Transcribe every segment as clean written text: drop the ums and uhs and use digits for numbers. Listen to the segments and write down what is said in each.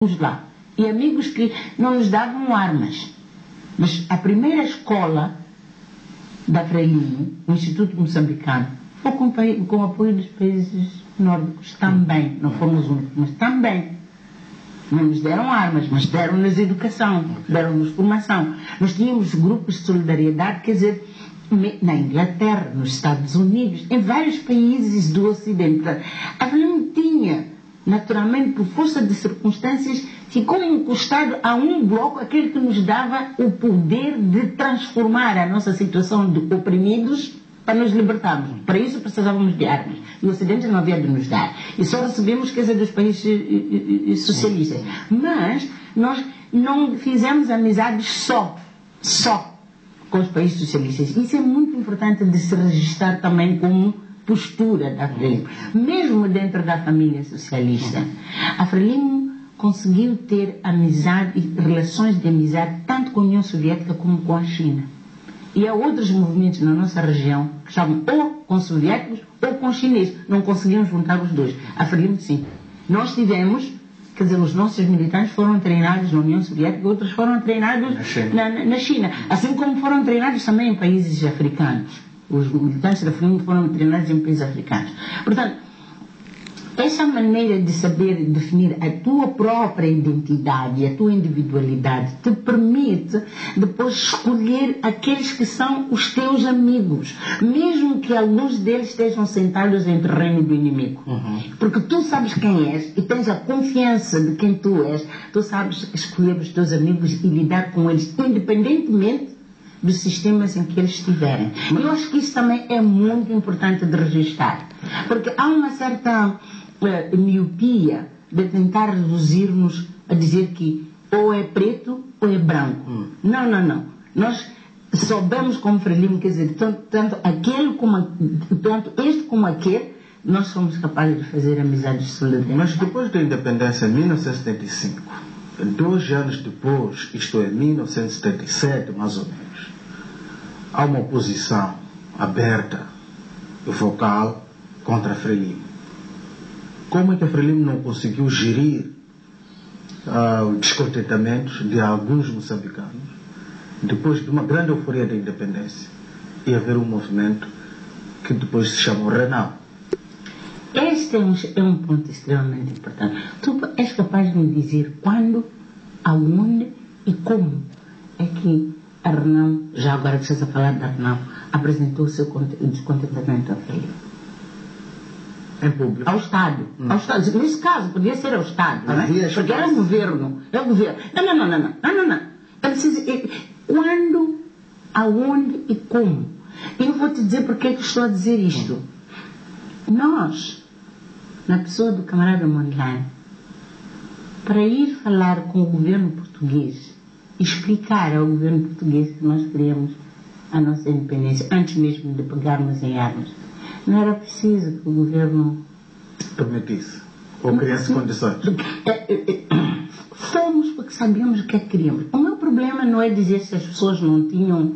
lá. E amigos que não nos davam armas. Mas a primeira escola da Frelimo, o Instituto Moçambicano, foi com o apoio dos países nórdicos também. Não fomos únicos, mas também. Não nos deram armas, mas deram-nos educação, deram-nos formação. Nós tínhamos grupos de solidariedade, quer dizer, na Inglaterra, nos Estados Unidos, em vários países do Ocidente. A Frelimo tinha, naturalmente, por força de circunstâncias, ficou encostado a um bloco, aquele que nos dava o poder de transformar a nossa situação de oprimidos para nos libertarmos. Para isso precisávamos de armas. E o Ocidente não havia de nos dar. E só recebemos, quer dizer, dos países socialistas. Mas nós não fizemos amizades só com os países socialistas. Isso é muito importante de se registrar também como postura da Frelimo. Mesmo dentro da família socialista, a Frelimo conseguiu ter amizade e relações de amizade tanto com a União Soviética como com a China. E há outros movimentos na nossa região que estavam ou com soviéticos ou com chineses. Não conseguiam juntar os dois. A Frelimo, sim. Nós tivemos, quer dizer, os nossos militantes foram treinados na União Soviética, outros foram treinados na China. Assim como foram treinados também em países africanos. Os militantes da Frelimo foram treinados em países africanos. Portanto, essa maneira de saber definir a tua própria identidade e a tua individualidade te permite depois escolher aqueles que são os teus amigos, mesmo que alguns deles estejam sentados em terreno do inimigo. Porque tu sabes quem és e tens a confiança de quem tu és, tu sabes escolher os teus amigos e lidar com eles, independentemente dos sistemas em que eles estiverem. E eu acho que isso também é muito importante de registrar, porque há uma certa miopia de tentar reduzir-nos a dizer que ou é preto ou é branco. Não. Nós soubemos como Frelimo, quer dizer, tanto este como aquele, nós somos capazes de fazer amizades solidárias. Mas depois da independência, em 1975, 2 anos depois, isto é, 1977, mais ou menos, há uma oposição aberta e vocal contra a Frelimo. Como é que a Frelimo não conseguiu gerir o descontentamento de alguns moçambicanos depois de uma grande euforia da independência e haver um movimento que depois se chamou Renal? Este é um ponto extremamente importante. Tu és capaz de me dizer quando, aonde e como é que a Renal, já agora que estás a falar da Renal, apresentou o seu descontentamento à Frelimo? Em público. Ao Estado. Ao Estado. Nesse caso, podia ser ao Estado. Não é? Porque era o governo. É o governo. Não. É preciso. Quando, aonde e como. Eu vou te dizer porque é que estou a dizer isto. Nós, na pessoa do camarada Mondlane, para ir falar com o governo português, explicar ao governo português que nós queríamos a nossa independência, antes mesmo de pegarmos em armas, não era preciso que o governo permitisse ou criasse condições. Fomos porque sabíamos o que é que queríamos. O meu problema não é dizer se as pessoas não tinham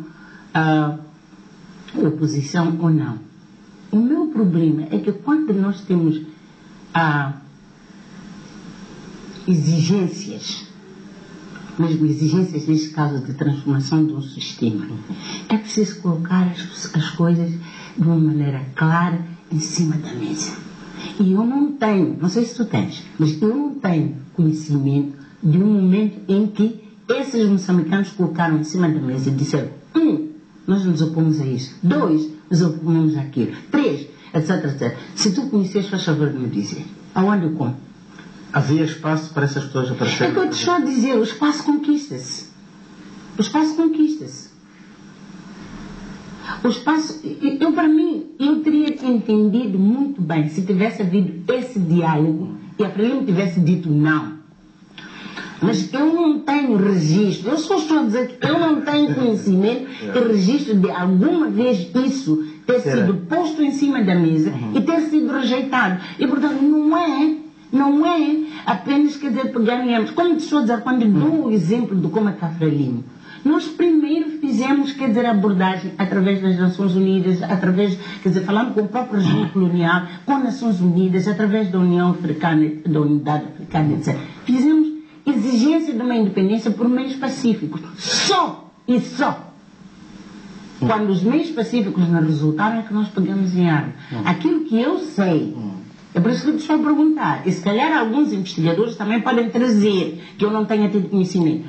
oposição ou não. O meu problema é que quando nós temos exigências, mesmo exigências neste caso de transformação de um sistema, é preciso colocar as coisas de uma maneira clara em cima da mesa. E eu não tenho, não sei se tu tens, mas eu não tenho conhecimento de um momento em que esses moçambicanos colocaram em cima da mesa e disseram: nós nos opomos a isso, 2, nos opomos àquilo, 3, etc. Se tu conheces, faz favor de me dizer aonde e como. Havia espaço para essas pessoas aparecerem? É que eu te estou a dizer, o espaço conquista-se. O espaço conquista-se. O espaço, para mim, eu teria entendido muito bem se tivesse havido esse diálogo e a Frelimo tivesse dito não. Mas eu não tenho registro, eu só estou a dizer que eu não tenho conhecimento e registro de alguma vez isso ter sido posto em cima da mesa e ter sido rejeitado. E, portanto, não é apenas, quer dizer, pegar em ambos. Como te estou a dizer, quando dou o exemplo de como é que a Frelimo, nós primeiro fizemos, quer dizer, a abordagem através das Nações Unidas, através, quer dizer, falando com o próprio regime colonial, com as Nações Unidas, através da União Africana, da Unidade Africana, etc. Fizemos exigência de uma independência por meios pacíficos. Só e só. Quando os meios pacíficos não resultaram é que nós pegamos em arma. Aquilo que eu sei, é por isso que eu estou a perguntar, e se calhar alguns investigadores também podem trazer, que eu não tenha tido conhecimento.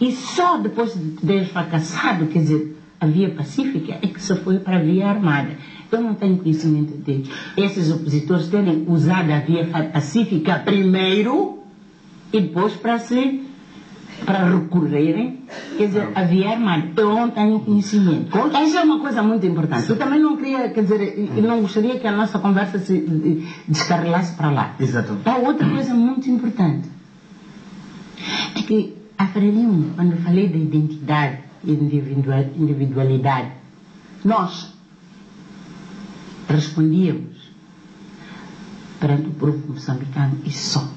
E só depois de ter fracassado, quer dizer, a via pacífica, é que se foi para a via armada. Eu não tenho conhecimento de esses opositores terem usado a via pacífica primeiro e depois para recorrerem, quer dizer, a via armada. Eu não tenho conhecimento. Essa é uma coisa muito importante. Eu também não queria, quer dizer, eu não gostaria que a nossa conversa se descarrilasse para lá. Exatamente. Há outra coisa muito importante. É que a Frelimo, quando eu falei da identidade e individualidade, nós respondíamos perante o povo moçambicano e só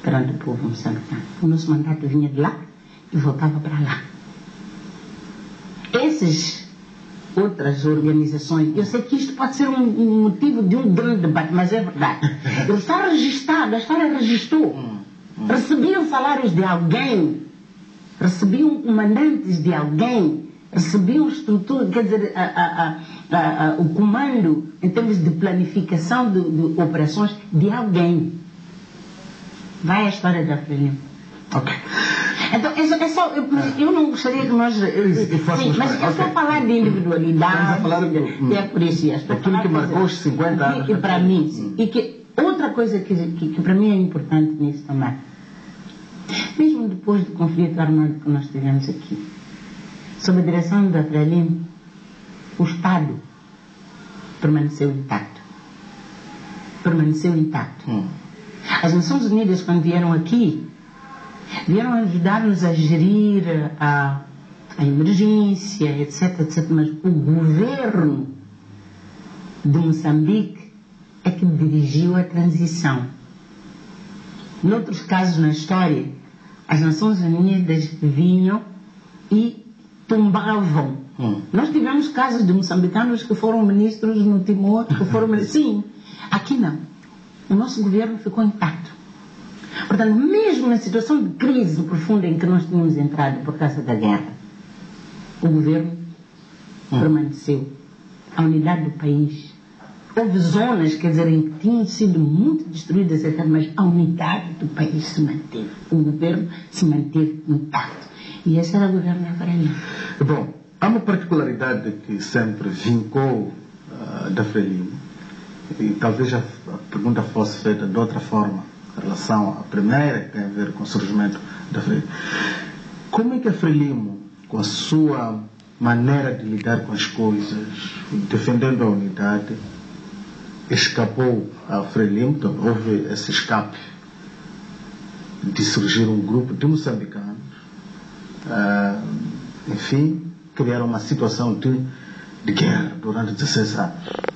perante o povo moçambicano. O nosso mandato vinha de lá e voltava para lá. Essas outras organizações, eu sei que isto pode ser um motivo de um grande debate, mas é verdade. Ele está registrado, a história registrou. Recebiam salários de alguém, recebiam comandantes de alguém, recebiam estrutura, quer dizer, o comando em termos de planificação de operações de alguém. Vai a história da Frelimo. Ok. Então, eu não gostaria que nós... Sim, mas eu estou a falar de individualidade. Estamos a falar é por isso. Aquilo que marcou os 50 anos. E para mim, sim. E que outra coisa que para mim é importante nisso também, mesmo depois do conflito armado que nós tivemos aqui, sob a direção da Frelimo, o Estado permaneceu intacto. Permaneceu intacto. As Nações Unidas, quando vieram aqui, vieram ajudar-nos a gerir a emergência, etc, etc. Mas o governo de Moçambique é que dirigiu a transição. Noutros casos na história, as Nações Unidas vinham e tombavam. Nós tivemos casos de moçambicanos que foram ministros no Timor, que foram ministros. Sim, aqui não. O nosso governo ficou intacto. Portanto, mesmo na situação de crise profunda em que nós tínhamos entrado por causa da guerra, o governo permaneceu. A unidade do país. Houve zonas, quer dizer, em que tinham sido muito destruídas, etc., mas a unidade do país se manteve. O governo se manteve intacto. E esse era o governo da Frelimo. Bom, há uma particularidade que sempre vincou da Frelimo, e talvez a pergunta fosse feita de outra forma em relação à primeira, que tem a ver com o surgimento da Frelimo. Como é que a Frelimo, com a sua maneira de lidar com as coisas, defendendo a unidade, escapou a Frelimo? Então, houve esse escape de surgir um grupo de moçambicanos, enfim, criaram uma situação de guerra durante 16 anos.